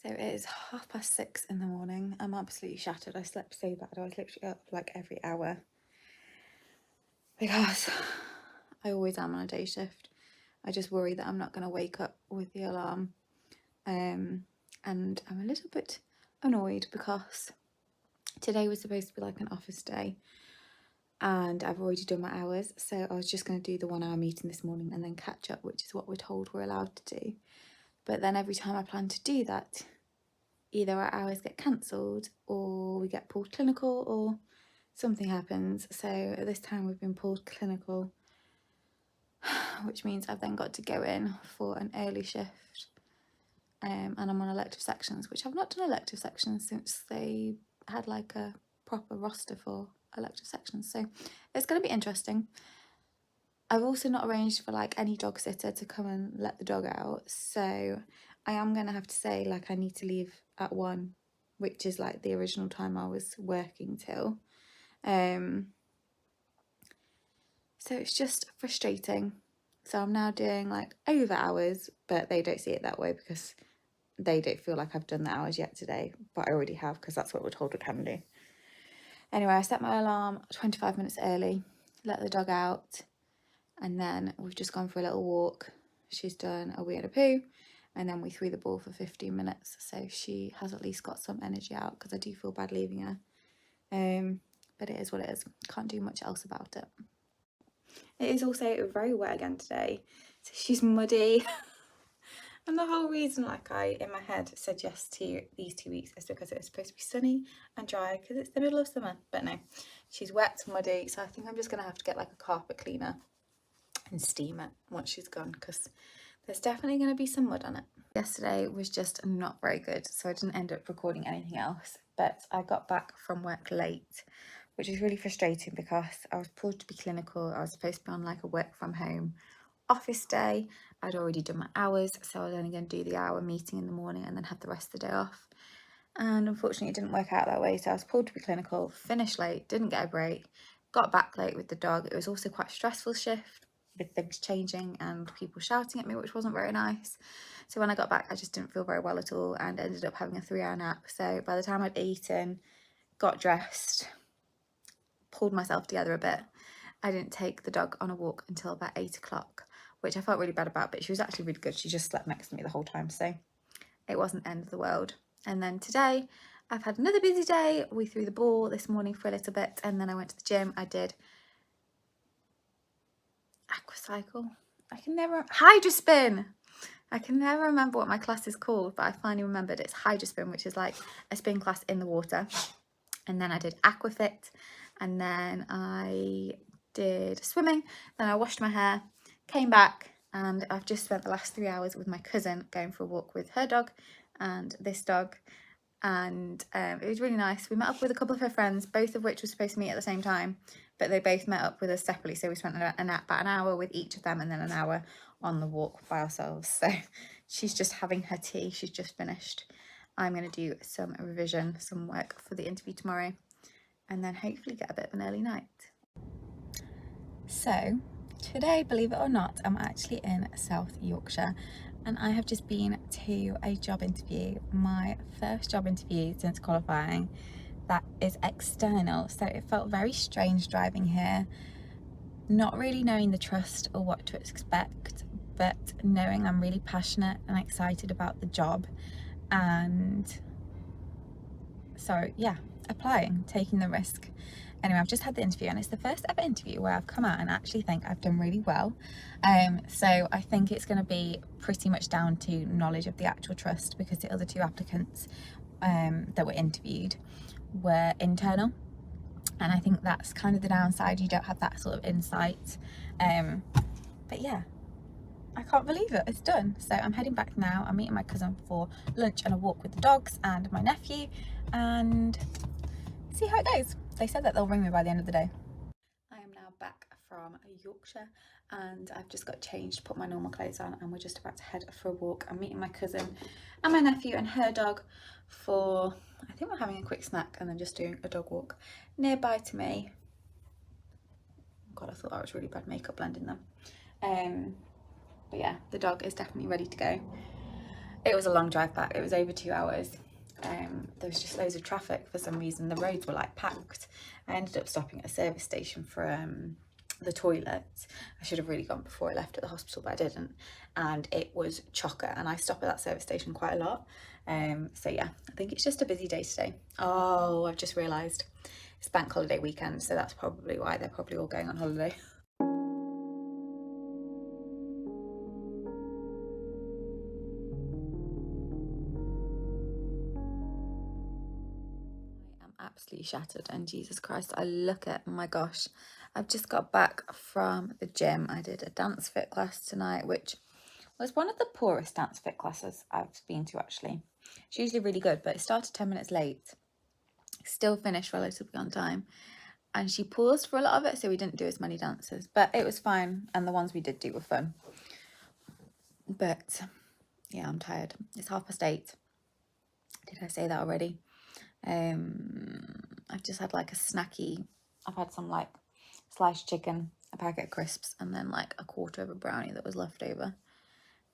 So it is 6:30 in the morning. I'm absolutely shattered. I slept so bad. I was literally up like every hour because I always am on a day shift. I just worry that I'm not going to wake up with the alarm. And I'm a little bit annoyed because today was supposed to be like an office day and I've already done my hours. So I was just going to do the 1 hour meeting this morning and then catch up, which is what we're told we're allowed to do. But then every time I plan to do that, either our hours get cancelled or we get pulled clinical or something happens. So this time we've been pulled clinical, which means I've then got to go in for an early shift. And I'm on elective sections, which I've not done elective sections since they had like a proper roster for elective sections. So it's going to be interesting. I've also not arranged for like any dog sitter to come and let the dog out. So I am going to have to say like I need to leave at 1, which is like the original time I was working till. So it's just frustrating. So I'm now doing like over hours, but they don't see it that way because they don't feel like I've done the hours yet today, but I already have because that's what we're told we can do. Anyway, I set my alarm 25 minutes early, let the dog out, and then we've just gone for a little walk. She's done a wee and a poo, and then we threw the ball for 15 minutes, so she has at least got some energy out because I do feel bad leaving her. But it is what it is. Can't do much else about it. It is also very wet again today, so she's muddy. And the whole reason like I in my head said yes to these 2 weeks is because it was supposed to be sunny and dry because it's the middle of summer. But no, she's wet, muddy, so I think I'm just going to have to get like a carpet cleaner and steam it once she's gone because there's definitely going to be some mud on it. Yesterday was just not very good, so I didn't end up recording anything else, but I got back from work late, which is really frustrating because I was pulled to be clinical. I was supposed to be on like a work from home office day. I'd already done my hours, so I was only going to do the hour meeting in the morning and then have the rest of the day off. And unfortunately it didn't work out that way, so I was pulled to be clinical, finished late, didn't get a break, got back late with the dog. It was also quite a stressful shift with things changing and people shouting at me, which wasn't very nice. So when I got back I just didn't feel very well at all and ended up having a 3-hour nap. So by the time I'd eaten, got dressed, pulled myself together a bit, I didn't take the dog on a walk until about 8 o'clock, which I felt really bad about, but she was actually really good. She just slept next to me the whole time, so it wasn't the end of the world. And then today I've had another busy day. We threw the ball this morning for a little bit and then I went to the gym. I did aquacycle. Hydrospin. I can never remember what my class is called, but I finally remembered it's hydrospin, which is like a spin class in the water. And then I did aquafit, and then I did swimming, then I washed my hair, came back, and I've just spent the last 3 hours with my cousin going for a walk with her dog and this dog, and it was really nice. We met up with a couple of her friends, both of which were supposed to meet at the same time, but they both met up with us separately, so we spent about an hour with each of them and then an hour on the walk by ourselves. So she's just having her tea, she's just finished. I'm going to do some revision, some work for the interview tomorrow, and then hopefully get a bit of an early night. So today, believe it or not, I'm actually in South Yorkshire and I have just been to a job interview, my first job interview since qualifying that is external. So it felt very strange driving here, not really knowing the trust or what to expect, but knowing I'm really passionate and excited about the job. And so yeah, applying, taking the risk. Anyway, I've just had the interview and it's the first ever interview where I've come out and actually think I've done really well. So I think it's going to be pretty much down to knowledge of the actual trust, because the other 2 applicants that were interviewed were internal, and I think that's kind of the downside. You don't have that sort of insight. But yeah, I can't believe it, it's done. So I'm heading back now. I'm meeting my cousin for lunch and a walk with the dogs and my nephew, and see how it goes. They said that they'll ring me by the end of the day. I am now back from Yorkshire and I've just got changed, put my normal clothes on, and we're just about to head for a walk. I'm meeting my cousin and my nephew and her dog for, I think we're having a quick snack and then just doing a dog walk nearby to me. God, I thought that was really bad makeup blending them. But yeah, the dog is definitely ready to go. It was a long drive back. It was over 2 hours. There was just loads of traffic for some reason. The roads were like packed. I ended up stopping at a service station for the toilets. I should have really gone before I left at the hospital, but I didn't. And it was chocker, and I stop at that service station quite a lot. So yeah, I think it's just a busy day today. Oh, I've just realised it's bank holiday weekend, so that's probably why they're probably all going on holiday. Absolutely shattered, and Jesus Christ, I look at, my gosh, I've just got back from the gym. I did a dance fit class tonight, which was one of the poorest dance fit classes I've been to, actually. It's usually really good, but it started 10 minutes late, still finished relatively on time, and she paused for a lot of it, so we didn't do as many dances, but it was fine, and the ones we did do were fun. But yeah, I'm tired. It's 8:30. Did I say that already? I've just had like a snacky. I've had some like sliced chicken, a packet of crisps, and then like a quarter of a brownie that was left over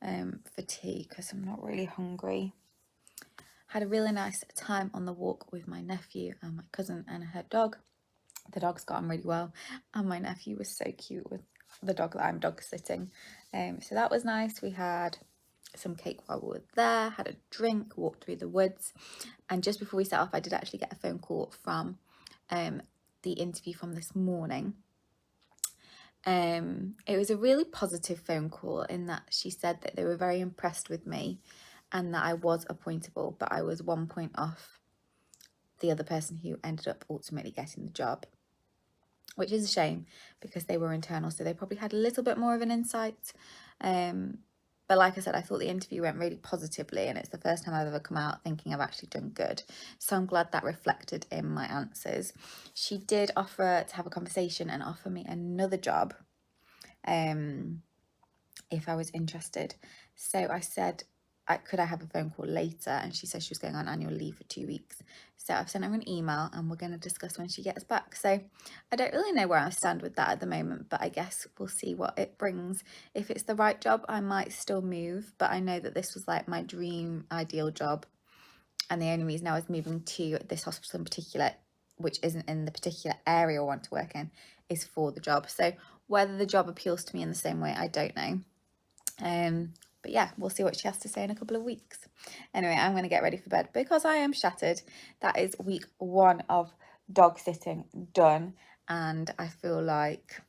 for tea, because I'm not really hungry. Had a really nice time on the walk with my nephew and my cousin and her dog. The dogs got on really well, and my nephew was so cute with the dog that I'm dog sitting. So that was nice. We had some cake while we were there, had a drink, walked through the woods, and just before we set off, I did actually get a phone call from the interview from this morning. It was a really positive phone call in that she said that they were very impressed with me and that I was appointable, but I was 1 point off the other person who ended up ultimately getting the job, which is a shame because they were internal, so they probably had a little bit more of an insight. But like I said, I thought the interview went really positively, and it's the first time I've ever come out thinking I've actually done good. So I'm glad that reflected in my answers. She did offer to have a conversation and offer me another job if I was interested. So I said, could I have a phone call later? And she said she was going on annual leave for 2 weeks. So I've sent her an email and we're going to discuss when she gets back. So I don't really know where I stand with that at the moment, but I guess we'll see what it brings. If it's the right job, I might still move, but I know that this was like my dream ideal job. And the only reason I was moving to this hospital in particular, which isn't in the particular area I want to work in, is for the job. So whether the job appeals to me in the same way, I don't know. But yeah, we'll see what she has to say in a couple of weeks. Anyway, I'm going to get ready for bed because I am shattered. That is week 1 of dog sitting done, and I feel like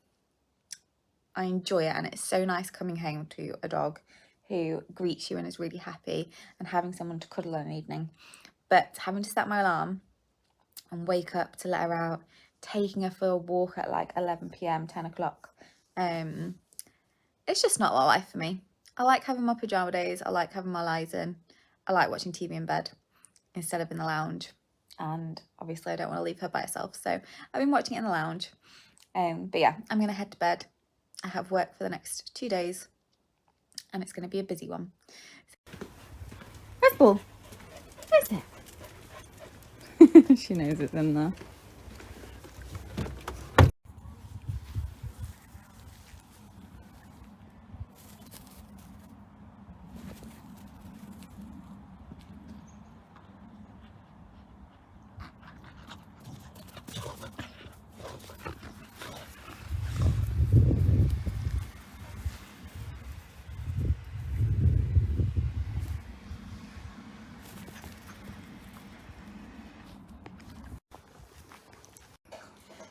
I enjoy it, and it's so nice coming home to a dog who greets you and is really happy, and having someone to cuddle in an evening. But having to set my alarm and wake up to let her out, taking her for a walk at like 11 p.m, 10 o'clock, it's just not a life for me. I like having my pyjama days. I like having my lies in. I like watching TV in bed instead of in the lounge. And obviously I don't want to leave her by herself. So I've been watching it in the lounge. But yeah, I'm going to head to bed. I have work for the next 2 days. And it's going to be a busy one. Where's Ball? Where's it? She knows it's in there.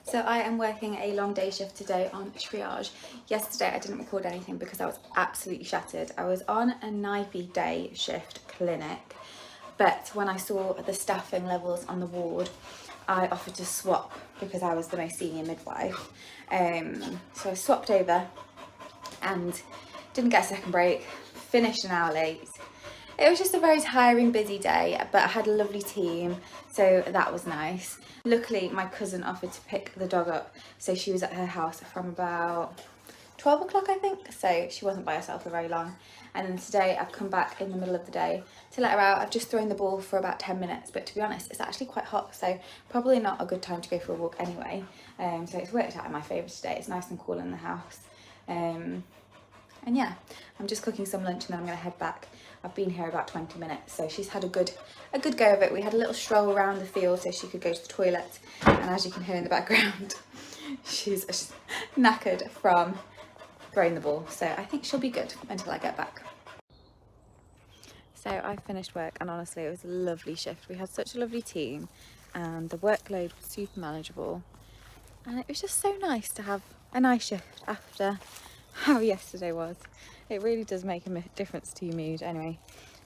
So I am working a long day shift today on triage. Yesterday I didn't record anything because I was absolutely shattered. I was on a 90 day shift clinic, but when I saw the staffing levels on the ward, I offered to swap because I was the most senior midwife. So I swapped over and didn't get a second break, finished an hour late. It was just a very tiring, busy day, but I had a lovely team, so that was nice. Luckily, my cousin offered to pick the dog up, so she was at her house from about 12 o'clock, I think, so she wasn't by herself for very long. And then today I've come back in the middle of the day to let her out. I've just thrown the ball for about 10 minutes, but to be honest, it's actually quite hot, so probably not a good time to go for a walk anyway. So it's worked out in my favour today. It's nice and cool in the house. And yeah, I'm just cooking some lunch and then I'm going to head back. I've been here about 20 minutes, so she's had a good go of it. We had a little stroll around the field so she could go to the toilet, and as you can hear in the background, she's knackered from throwing the ball, so I think she'll be good until I get back. So I finished work, and honestly it was a lovely shift. We had such a lovely team and the workload was super manageable, and it was just so nice to have a nice shift after how yesterday was. It really does make a difference to your mood. Anyway,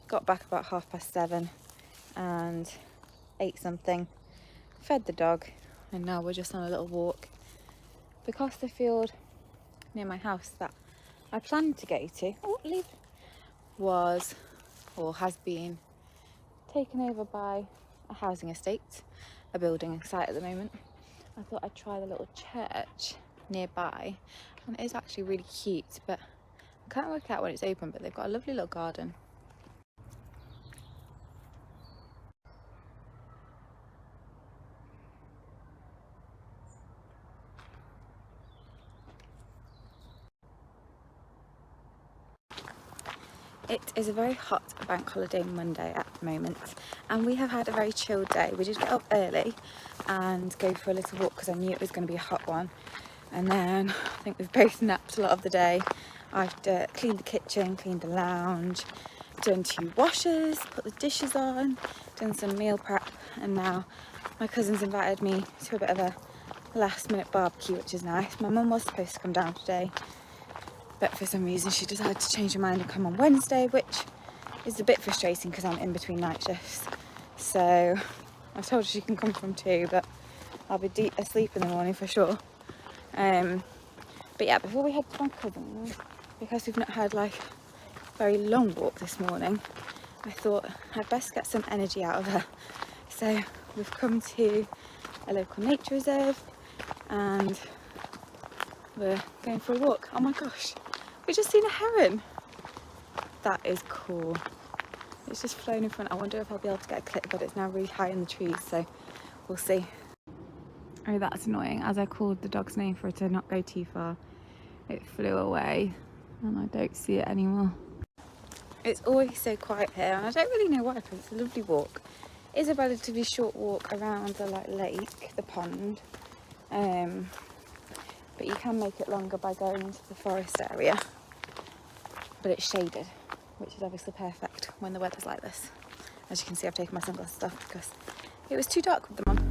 got back about 7:30 and ate something, fed the dog, and now we're just on a little walk because the field near my house that I planned to go to was, or has been, taken over by a housing estate, a building site at the moment. I thought I'd try the little church nearby, and it is actually really cute, but I can't work out when it's open, but they've got a lovely little garden. It is a very hot bank holiday Monday at the moment, and we have had a very chilled day. We did get up early and go for a little walk because I knew it was going to be a hot one, and then I think we've both napped a lot of the day. I've cleaned the kitchen, cleaned the lounge, done 2 washes, put the dishes on, done some meal prep, and now my cousin's invited me to a bit of a last minute barbecue, which is nice. My mum was supposed to come down today, but for some reason she decided to change her mind and come on Wednesday, which is a bit frustrating because I'm in between night shifts. So I told her she can come from 2, but I'll be deep asleep in the morning for sure. But yeah, before we head to my cousin's, because we've not had like a very long walk this morning, I thought I'd best get some energy out of her. So we've come to a local nature reserve and we're going for a walk. Oh my gosh, we've just seen a heron. That is cool. It's just flown in front. I wonder if I'll be able to get a clip, but it's now really high in the trees, so we'll see. Oh, that's annoying. As I called the dog's name for it to not go too far, it flew away and I don't see it anymore. It's always so quiet here, and I don't really know why, because it's a lovely walk. It is a relatively short walk around the lake, the pond, but you can make it longer by going into the forest area, but it's shaded, which is obviously perfect when the weather's like this. As you can see, I've taken my sunglasses off because it was too dark with them on.